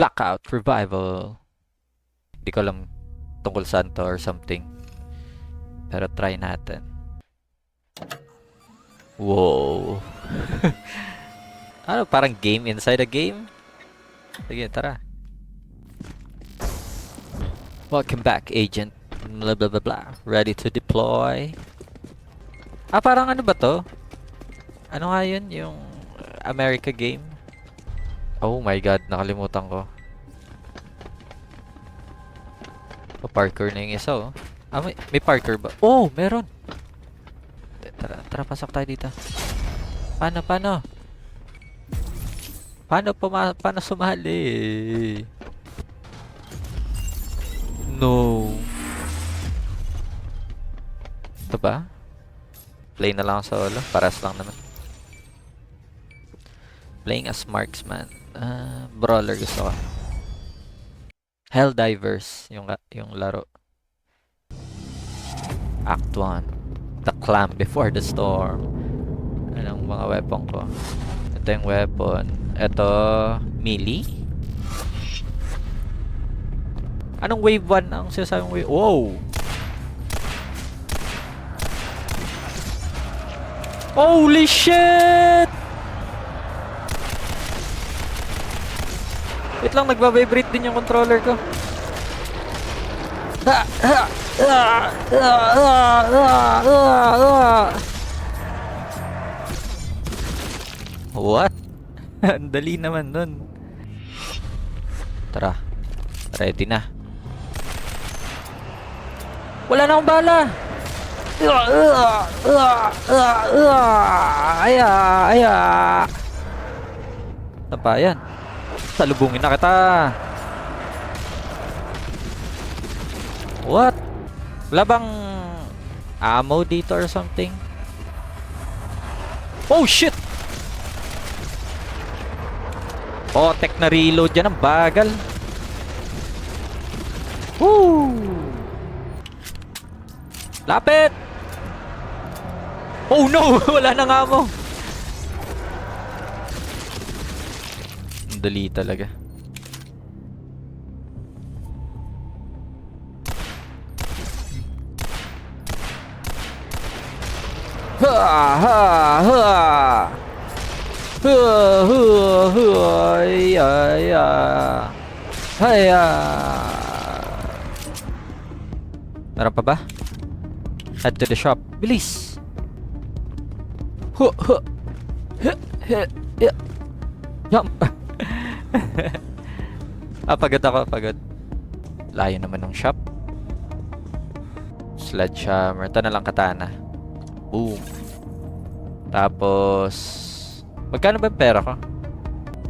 Blackout Revival. Hindi ko alam tungkol saan to or something. Pero try natin. Wow. Ano, parang game inside a game? Sige, tara. Welcome back, agent. Blah blah blah blah. Ready to deploy. Ah, parang ano ba to? Ano nga yun? Yung America game? Oh my god, nakalimutan ko. Pa-parkour na yung isa, oh. Ah, may parkour ba? Oh, meron! Tara, pasok tayo dito. Paano? Paano sumali? No. Ito ba? Play na lang ako solo. Paras lang naman. Playing as marksman. Brawler gusto ko. Helldivers yung laro. Act 1. The clam before the storm. Anong mga weapon ko? Ito yung weapon. Ito, melee. Anong wave 1 ang sinasabing wave? Wow! Holy shit! Wait lang, nagbabibrate din yung controller ko. What? Ang dali naman nun. Tara. Ready na. Wala na akong bala! Aya! Saan pa yan? Salubungin na kita! What? Wala bang ammo dito or something? Oh shit! Oh, tech na reload yan. Ang bagal. Woo! Lapit! Oh no! Wala nang ammo. Ang dali talaga. Meron pa ba? Head to the shop. Bilis! Jump! Pagod ako, pagod. Layo naman ng shop. Sledgehammer. Ito na lang katana. Boom. Tapos magkano ba yung pera ko?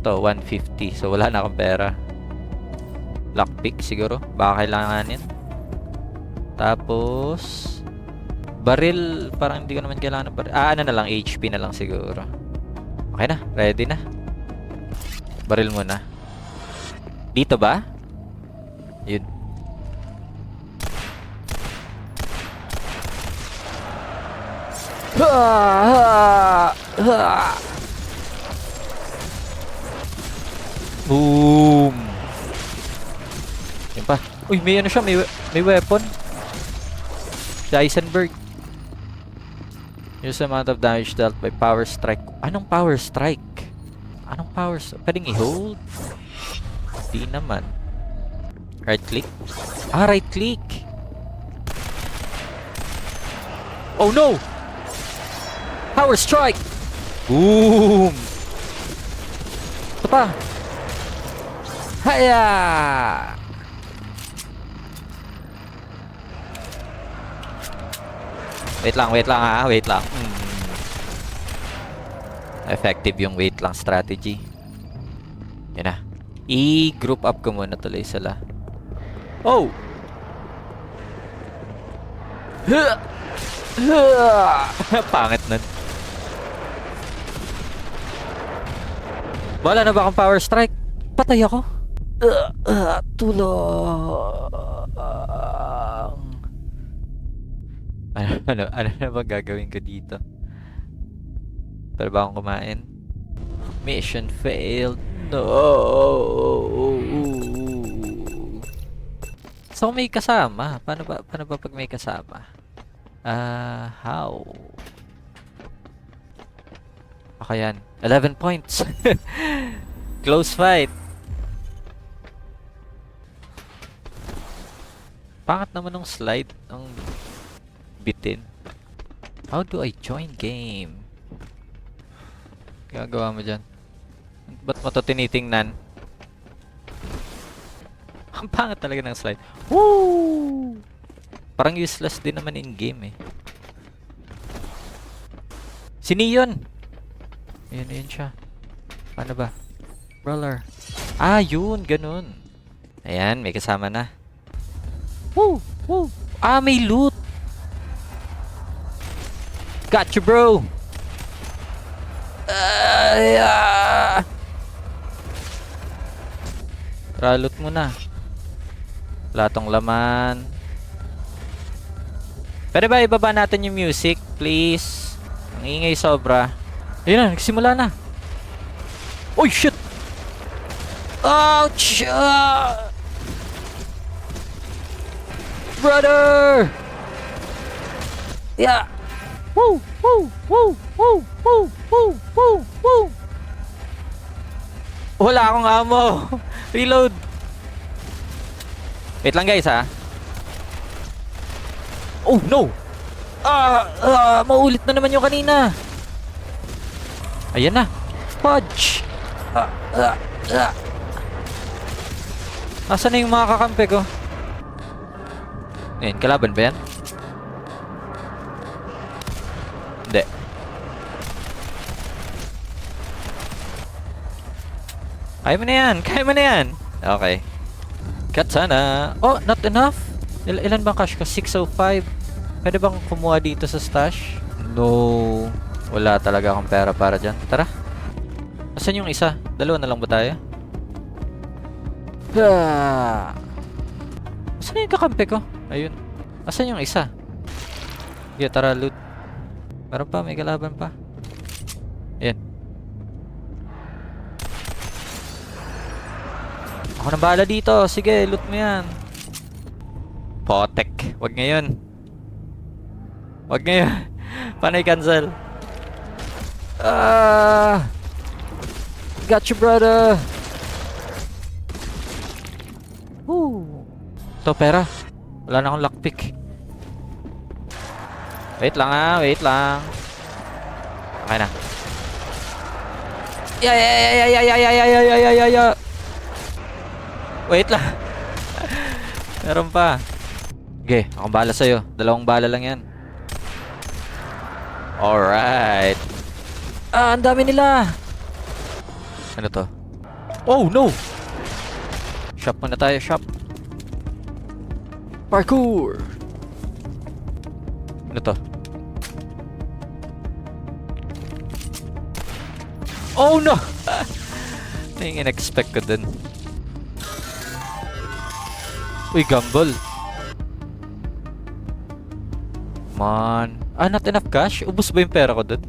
Ito, 150. So wala na akong pera. Lockpick siguro. Baka kailanganin. Tapos baril, parang hindi ko naman kailangan ng baril. Ano na lang, HP na lang siguro. Okay na, ready na. Baril muna. Dito ba? Yun. Boom. Yun pa. Uy, may ano siya, may weapon. Si Heisenberg. Use the amount of damage dealt by power strike. Anong power strike? Anong power strike? Pwedeng i-hold? Di naman. Right click? Right click! Oh no! Power strike! Boom! Ito pa! Haya! Wait lang ha, wait lang. Effective yung wait lang strategy. Yan na. I-group up ko muna tuloy sila. Oh! Pangit nun. Wala na ba akong power strike? Patay ako. Tulong. Ano na ba gagawin ko dito? Pero ba akong kumain? Mission failed. No. Gusto ko may kasama. Paano ba pag may kasama? How? Okay yan. 11 points. Close fight. Pangat naman ng slide ang bitin. How do I join game? Gagawa mo dyan. Ba't mo to tinitingnan? Ang pangat talaga ng slide. Woo! Parang useless din naman in game eh. Sino yun? Ayun siya. Paano ba? Brawler. Yun, ganun. Ayan, may kasama na. Woo! Woo! May loot! Gotcha, bro! Tara, loot mo na. Wala tong laman. Pwede ba ibaba natin yung music, please? Ang ingay sobra. Ayun na, nagsimula na. Oh, shit! Ouch! Brother! Yeah! Woo! Woo! Woo! Woo! Woo! Woo! Woo! Woo! Wala akong ammo! Reload! Wait lang guys ha. Oh no! Maulit na naman yung kanina. Ayan na. Fudge! Nasaan na yung mga kakampi ko? Ayan, kalaban ba yan? Hindi. Kaya mo na yan! Kaya mo na yan! Okay. Katana! Oh, not enough? Ilan bang cash ko? 605. Pwede bang kumuha dito sa stash? No. Wala talaga akong pera para dyan. Tara. Asan yung isa? Dalawa na lang ba tayo? Asan yung kakampi ko? Ayun. Asan yung isa? Yeah, tara loot. Meron pa, may kalaban pa. Ayan. Ako nang bahala dito. Sige, loot mo yan. Potek. Wag ngayon. Wag ngayon. Paano i-cancel? Got you, brother. Woo. Ito, pera. Wala na akong lockpick. Wait lang wait lang. Okay na. Yeah. Wait lang. Meron pa. Okay, akong bala sa'yo. 2 bala lang yan. Alright. Ang dami nila. Ano to? Oh, no! Shop muna tayo, shop. Parkour! Ano to? Oh, no! Ito yung in-expect ko dun. Uy, gamble. Man. Not enough cash? Ubus ba yung pera ko dun?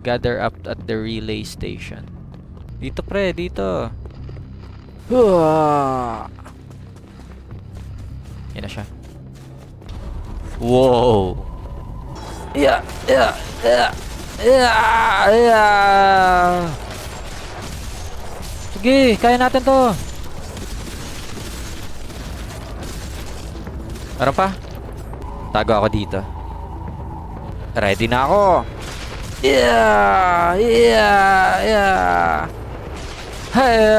Gather up at the relay station. Dito pre, dito. Yan na siya. Wow. Yeah. Sige, kaya natin to. Meron pa? Tago ako dito. Ready na ako. Yeah. Hey,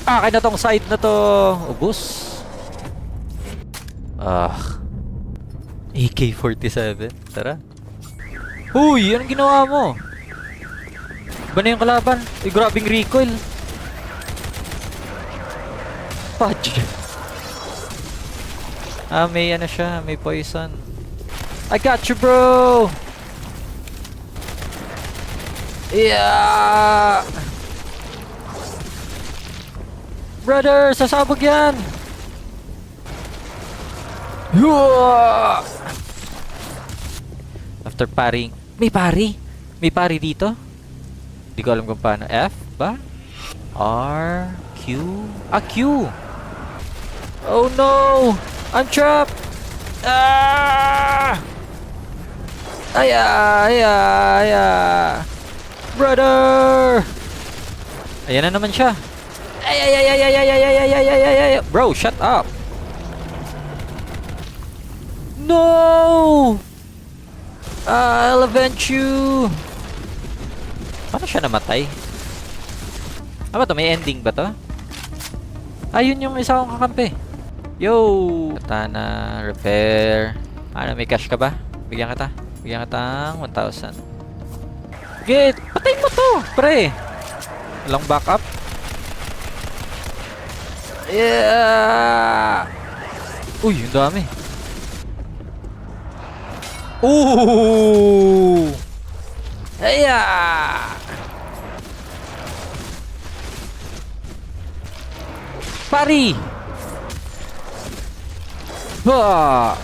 akin na tong side na to. Ubus. AK-47. Tara. Uy, anong ginawa mo? Ba na yung kalaban? Grabing recoil. Fudge. May ano siya, may poison. I got you, bro! Yeah! Brother, sasabog yan! After parrying. May parry? May parry dito? Hindi ko alam kung paano. F ba? R, Q? Ah, Q! Oh no! I'm trapped! Ah! Aya! Aya! Aya! Brother! Ayan na naman siya. Ay, ay, ay, ay, ay, ay, ay, ay, ay, ay, ay, ay, ay, ay. Bro, shut up! No! I'll avenge you! Paano siya namatay? Ano ba to? May ending ba to? Ayun yung isa kong kakampi. Yo! Katana, repair. Ano, may cash ka ba? Bigyan kita. Bigyan kita ng 1,000. Git! Patay mo to! Pre! Walang backup. Yeah! Uy, ang dami. Ooh! Aya! Pari! Ba!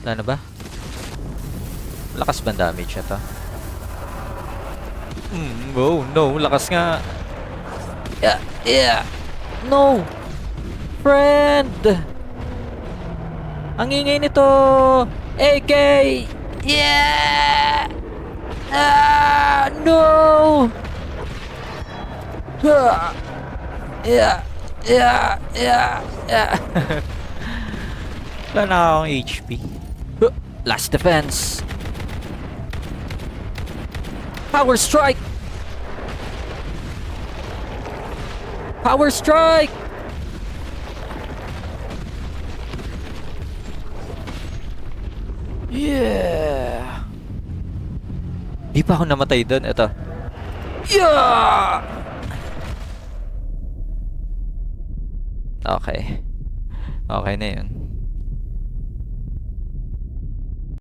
Wala na ba? Lakas ba ang damage na to? Oh no, lakas nga. Yeah, yeah. No! Friend! Ang ingay nito! AK! Yeah! Ah! No! Ah! Yeah! Yeah! Yeah! Yeah! Wala na akong HP. Last defense! Power strike! Power strike! Yeah! Di pa ako namatay doon. Ito. Yeah! Okay. Okay na yun.